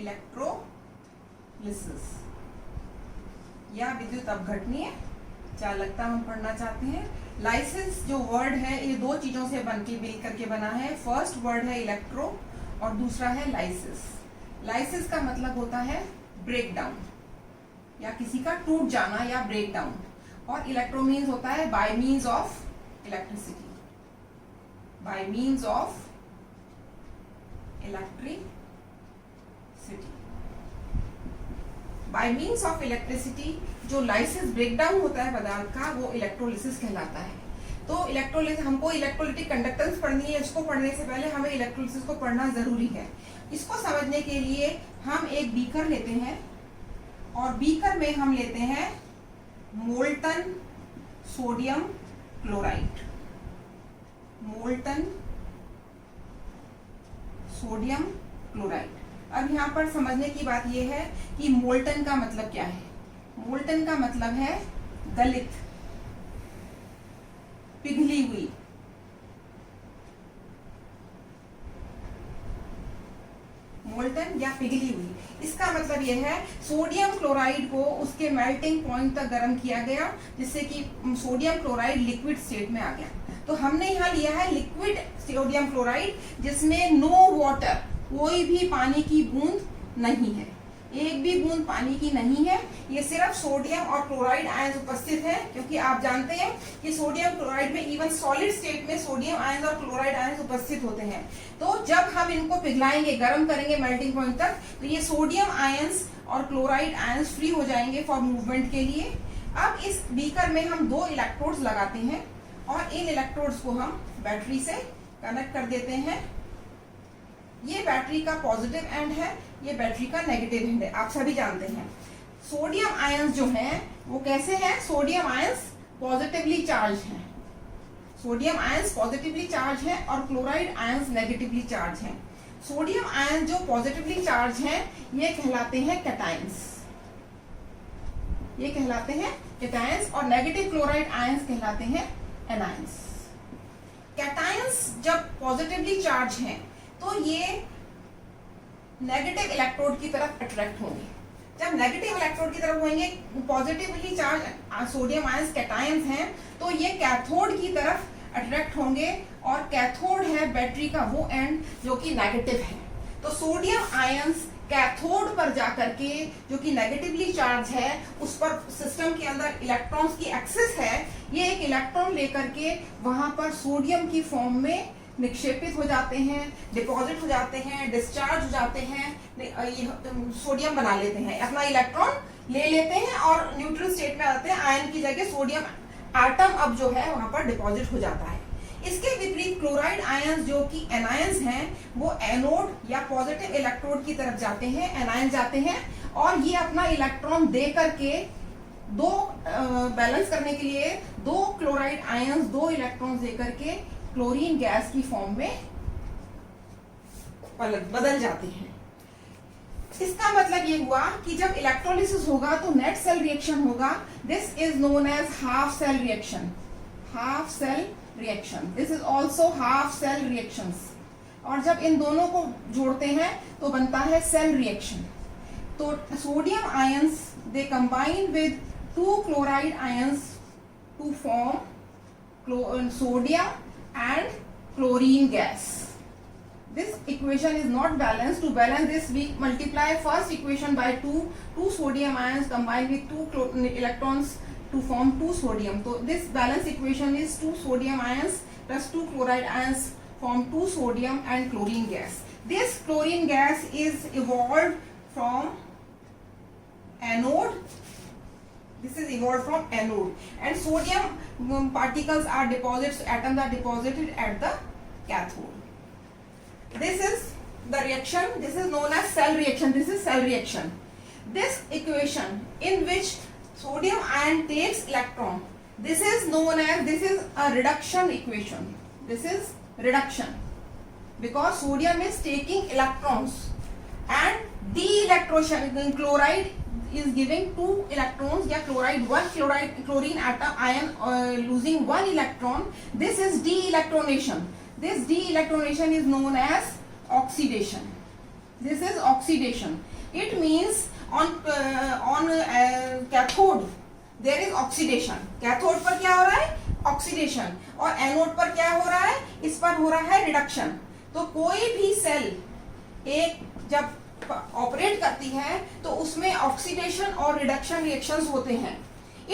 Electrolysis या विद्युत अपघटनीय चालकता हम पढ़ना चाहते हैं। लाइसिस जो वर्ड है ये दो चीजों से मिल करके बना है। फर्स्ट वर्ड है इलेक्ट्रो और दूसरा है लाइसिस। लाइसिस का मतलब होता है ब्रेक डाउन या किसी का टूट जाना या ब्रेक डाउन, और इलेक्ट्रो मीन्स होता है bye means of electricity, bye means of electricity. Bye means of electricity जो लाइसिस ब्रेकडाउन होता है पदार्थ का वो इलेक्ट्रोलिसिस कहलाता है। तो इलेक्ट्रोलिसिस हमको इलेक्ट्रोलिटिक कंडक्टेंस पढ़नी है, इसको पढ़ने से पहले हमें इलेक्ट्रोलिसिस को पढ़ना जरूरी है। इसको समझने के लिए हम एक बीकर लेते हैं और बीकर में हम लेते हैं molten sodium chloride, molten sodium chloride. अब यहाँ पर समझने की बात यह है कि मोल्टन का मतलब क्या है। मोल्टन का मतलब है गलित, पिघली हुई। मोल्टन या पिघली हुई, इसका मतलब यह है सोडियम क्लोराइड को उसके मेल्टिंग पॉइंट तक गर्म किया गया जिससे कि सोडियम क्लोराइड लिक्विड स्टेट में आ गया। तो हमने यहाँ लिया है लिक्विड सोडियम क्लोराइड जिसमें नो वाटर, कोई भी पानी की बूंद नहीं है, एक भी बूंद पानी की नहीं है। ये सिर्फ सोडियम और क्लोराइड आयंस उपस्थित है, क्योंकि आप जानते हैं कि सोडियम क्लोराइड में इवन सॉलिड स्टेट में सोडियम आयंस और क्लोराइड आयंस उपस्थित होते हैं। तो जब हम इनको पिघलाएंगे, गर्म करेंगे मेल्टिंग पॉइंट तक, तो ये सोडियम आयंस और क्लोराइड आयंस फ्री हो जाएंगे फॉर मूवमेंट के लिए। अब इस बीकर में हम दो इलेक्ट्रोड्स लगाते हैं और इन इलेक्ट्रोड्स को हम बैटरी से कनेक्ट कर देते हैं। ये बैटरी का पॉजिटिव एंड है, ये बैटरी का नेगेटिव एंड है, आप सभी जानते हैं। सोडियम आयंस जो हैं वो कैसे हैं? सोडियम आयंस पॉजिटिवली चार्ज हैं, सोडियम आयंस पॉजिटिवली चार्ज हैं और क्लोराइड आयंस नेगेटिवली चार्ज हैं। सोडियम आयंस जो पॉजिटिवली चार्ज हैं ये कहलाते हैं कैटायंस, ये कहलाते हैं कैटायंस, और नेगेटिव क्लोराइड आयंस कहलाते हैं एनायंस। कैटायंस जब पॉजिटिवली चार्ज हैं तो ये नेगेटिव इलेक्ट्रोड की तरफ अट्रैक्ट होंगे। जब नेगेटिव इलेक्ट्रोड की तरफ होंगे, positively charge sodium ions cations हैं, तो ये कैथोड की तरफ अट्रैक्ट होंगे और कैथोड है बैटरी का वो एंड जो कि नेगेटिव है। तो सोडियम आयंस कैथोड पर जाकर के जो कि नेगेटिवली चार्ज है उस पर सिस्टम के अंदर इलेक्ट्रॉन्स की एक्सेस है, ये एक इलेक्ट्रॉन लेकर के वहां पर सोडियम की फॉर्म में निक्षेपित हो जाते हैं, डिपॉजिट हो जाते हैं, डिस्चार्ज हो जाते हैं, सोडियम बना लेते हैं, अपना इलेक्ट्रॉन ले लेते हैं और न्यूट्रल स्टेट में आते हैं। आयन की जगह सोडियम एटम अब जो है वहां पर डिपॉजिट हो जाता है। इसके विपरीत क्लोराइड आयंस जो कि एनायंस हैं वो एनोड या पॉजिटिव इलेक्ट्रोड की तरफ जाते हैं, एनायन जाते हैं, और ये अपना इलेक्ट्रॉन दे करके दो बैलेंस करने के लिए दो क्लोराइड आयंस दो इलेक्ट्रॉन दे करके क्लोरीन गैस की फॉर्म में बदल जाते हैं। इसका मतलब ये हुआ कि जब इलेक्ट्रोलिसिस होगा तो नेट सेल रिएक्शन होगा। This is known as half cell reaction, half cell reaction, this is also half cell reactions. और जब इन दोनों को जोड़ते हैं तो बनता है सेल रिएक्शन। तो sodium ions they combine with two chloride ions to form sodium and chlorine gas. This equation is not balanced. To balance this we multiply first equation by 2 sodium ions combined with 2 electrons to form 2 sodium. So this balance equation is 2 sodium ions plus 2 chloride ions form 2 sodium and chlorine gas. This chlorine gas is evolved from anode. This is evolved from anode, and sodium particles are deposits, atoms are deposited at the cathode. This is the reaction, this is known as cell reaction, this is cell reaction. This equation in which sodium ion takes electron, this is known as, this is a reduction equation, this is reduction, because sodium is taking electrons and de-electronation, chloride is giving 2 electrons या chlorine atom ion losing 1 electron. This is de-electronation. This de-electronation is known as oxidation. This is oxidation. It means on cathode there is oxidation. Cathode पर क्या हो रहा है? Oxidation. और anode पर क्या हो रहा है? इस पर हो रहा है रिडक्शन. तो कोई भी सेल एक जब ऑपरेट करती है तो उसमें ऑक्सीडेशन और रिडक्शन रिएक्शंस होते हैं.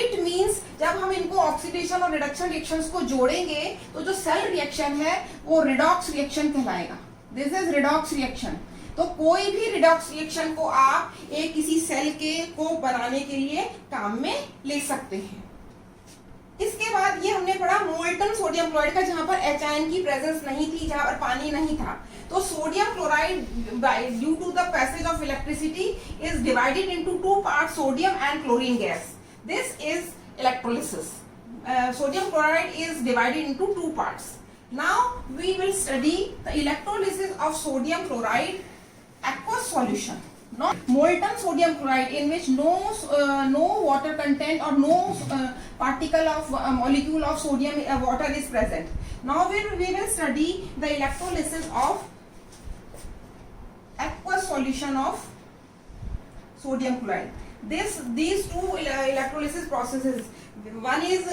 इट मीन्स जब हम इनको ऑक्सीडेशन और रिडक्शन रिएक्शंस को जोड़ेंगे तो जो सेल रिएक्शन है वो रिडॉक्स रिएक्शन कहलाएगा. This is redox reaction. तो कोई भी रिडॉक्स रिएक्शन को आप एक किसी सेल के को बनाने के लिए काम में ले सकते हैं. इसके बाद ये हमने पढ़ा मोल्टन सोडियम क्लोराइड का, जहां पर एच आयन की प्रेजेंस नहीं थी, जहां पर पानी नहीं था. तो sodium chloride due to the passage of electricity is divided into two parts, sodium and chlorine gas. This is electrolysis. Sodium chloride is divided into two parts. Now we will study the electrolysis of sodium chloride aqueous solution. Not molten sodium chloride in which no water content or no particle of molecule of sodium water is present. Now we will study the electrolysis of aqueous solution of sodium chloride. These two electrolysis processes, one is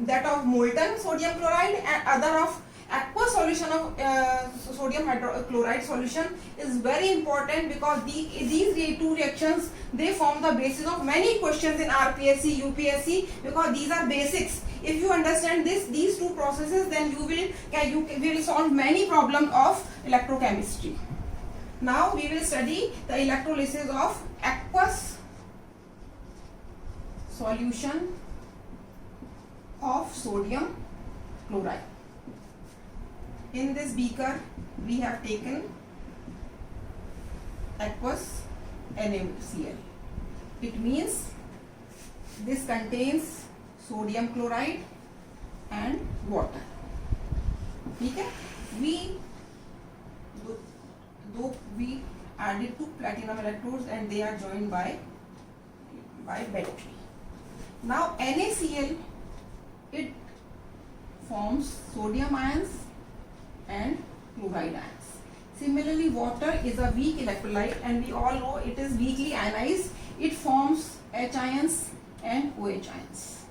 that of molten sodium chloride and other of aqueous solution of sodium chloride solution is very important because these two reactions, they form the basis of many questions in RPSC, UPSC, because these are basics. If you understand these two processes, then you will solve many problems of electrochemistry. Now we will study the electrolysis of aqueous solution of sodium chloride. In this beaker we have taken aqueous NaCl. It means this contains sodium chloride and water. ठीक है? We added two platinum electrodes and they are joined by battery. Now NaCl, it forms sodium ions and chloride ions. Similarly, water is a weak electrolyte and we all know it is weakly ionized. It forms H ions and OH ions.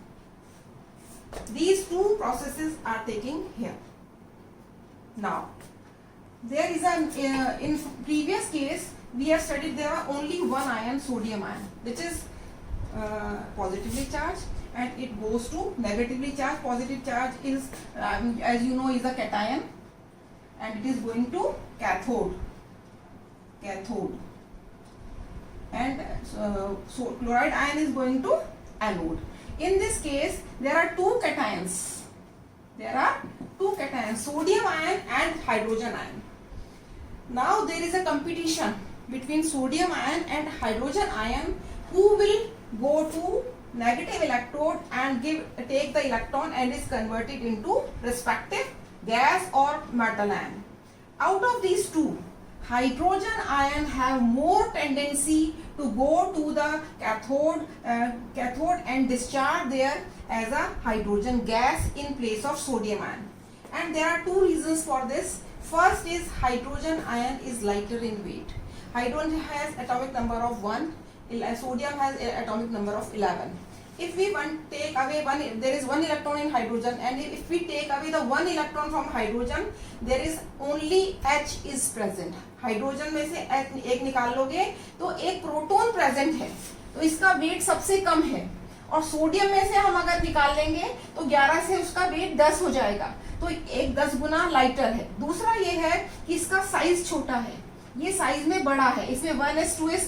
These two processes are taking here. Now, there is in previous case we have studied there are only one ion, sodium ion, which is positively charged and it goes to negatively charged. Positive charge is as you know is a cation and it is going to cathode and so chloride ion is going to anode. In this case there are two cations, sodium ion and hydrogen ion. Now there is a competition between sodium ion and hydrogen ion who will go to negative electrode and take the electron and is converted into respective gas or metal ion. Out of these two, hydrogen ion have more tendency to go to the cathode and discharge there as a hydrogen gas in place of sodium ion. And there are two reasons for this. First is hydrogen ion is lighter in weight. Hydrogen has atomic number of 1, sodium has atomic number of 11. If we take away there is one electron in hydrogen, and if we take away the one electron from hydrogen, there is only H is present. Hydrogen में से एक निकाल लोगे तो एक proton present है, तो इसका वेट सबसे कम है. और सोडियम में से हम अगर निकाल लेंगे तो 11 से उसका वेट 10 हो जाएगा, तो एक 10 गुना लाइटर है. दूसरा ये है कि इसका साइज छोटा है, ये साइज में बड़ा है, इसमें 1s 2s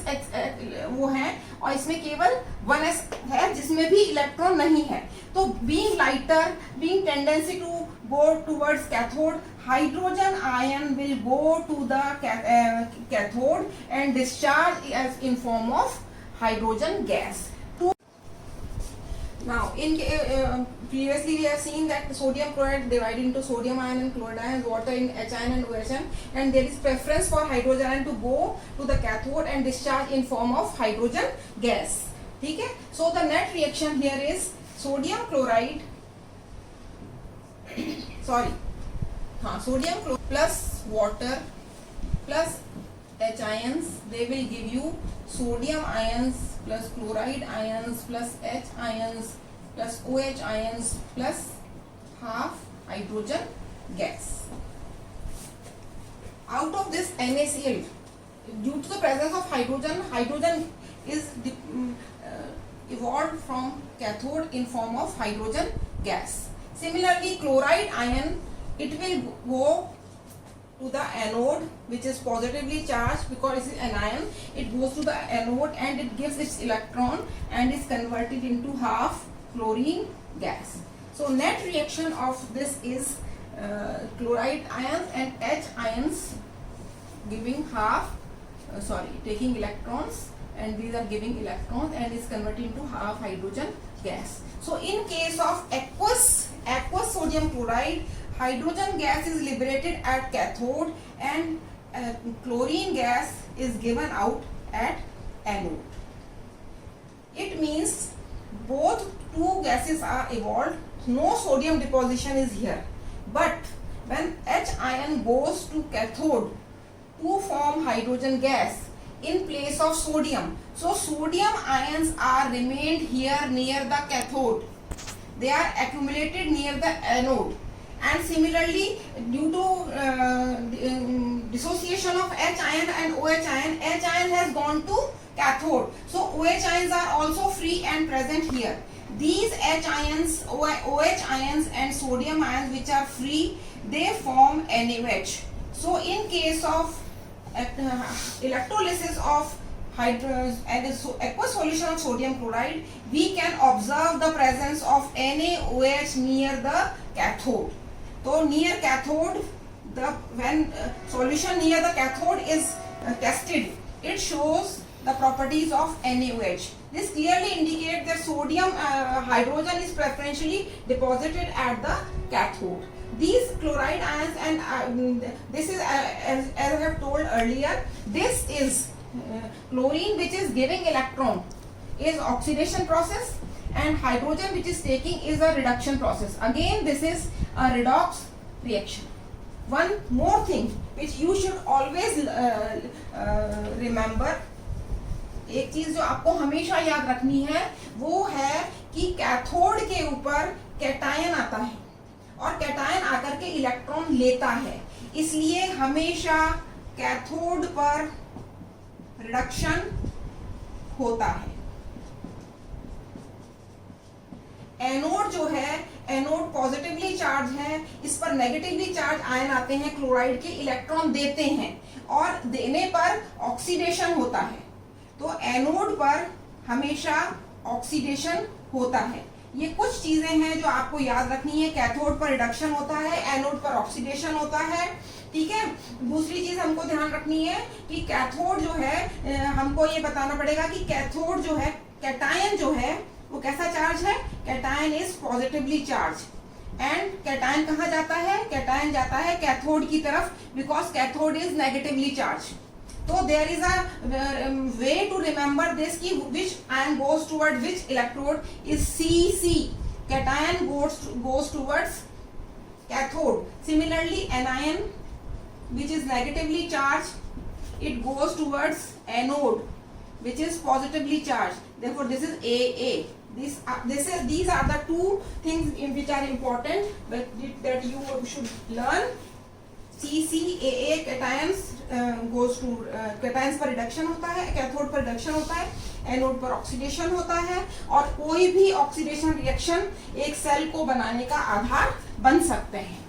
वो है और इसमें केवल 1s है जिसमें भी इलेक्ट्रॉन नहीं है. तो being lighter, being tendency to go towards cathode, hydrogen ion will go to the cathode and discharge as in form of hydrogen gas. Now in previously we have seen that sodium chloride divided into sodium ion and chloride ion, water in H ion and OH ion, and there is preference for hydrogen ion to go to the cathode and discharge in form of hydrogen gas. ठीक है? So the net reaction here is sodium chloride sodium chloride plus water plus H ions, they will give you sodium ions plus chloride ions plus H ions plus OH ions plus half hydrogen gas. Out of this NaCl, due to the presence of hydrogen is evolved from cathode in form of hydrogen gas. Similarly, chloride ion, it will go to the anode, which is positively charged because it is an ion. It goes to the anode and it gives its electron and is converted into half chlorine gas. So net reaction of this is chloride ions and H ions giving taking electrons, and these are giving electrons and is converted into half hydrogen gas. So in case of aqueous sodium chloride, hydrogen gas is liberated at cathode and chlorine gas is given out at anode. It means both two gases are evolved, no sodium deposition is here, but when H ion goes to cathode to form hydrogen gas in place of sodium, so sodium ions are remained here near the cathode, they are accumulated near the anode. And similarly, due to dissociation of H ion and OH ion, H ion has gone to cathode. So OH ions are also free and present here. These H ions, OH ions and sodium ions which are free, they form NaOH. So in case of electrolysis of aqueous solution of sodium chloride, we can observe the presence of NaOH near the cathode. So near cathode, when solution near the cathode is tested, it shows the properties of NaOH. This clearly indicates that sodium hydrogen is preferentially deposited at the cathode. These chloride ions and this is as I have told earlier, this is chlorine which is giving electron is oxidation process, and hydrogen which is taking is a reduction process. Again, this is a redox reaction. One more thing which you should always remember, एक चीज जो आपको हमेशा याद रखनी है वो है कि कैथोड के ऊपर कैटायन आता है और कैटायन आकर के इलेक्ट्रॉन लेता है, इसलिए हमेशा कैथोड पर रिडक्शन होता है। एनोड जो है, एनोड पॉजिटिवली चार्ज है, इस पर नेगेटिवली चार्ज आयन आते हैं क्लोराइड के, इलेक्ट्रॉन देते हैं और देने पर ऑक्सीडेशन होता है। तो एनोड पर हमेशा ऑक्सीडेशन होता है। ये कुछ चीजें हैं जो आपको याद रखनी है। कैथोड पर रिडक्शन होता है, एनोड पर ऑक्सीडेशन होता है, ठीक है। दूसरी चीज हमको ध्यान रखनी है कि कैथोड जो है, हमको ये बताना पड़ेगा कि कैथोड जो है, कैटायन जो है वो कैसा चार्ज है, cation is positively charge, and cation कहाँ जाता है, कैटायन जाता है कैथोड की तरफ, because cathode is negatively charge. तो there is a way to remember this कि which ion goes toward which electrode is see, cation goes towards cathode. Similarly anion which is negatively charged, it goes towards anode which is positively charged, therefore this is AA. These are the two things which are important that you should learn. CCAA cations goes to cations पर reduction होता है, cathode पर reduction होता है, anode पर oxidation होता है, और कोई भी ऑक्सीडेशन रिएक्शन एक सेल को बनाने का आधार बन सकते हैं।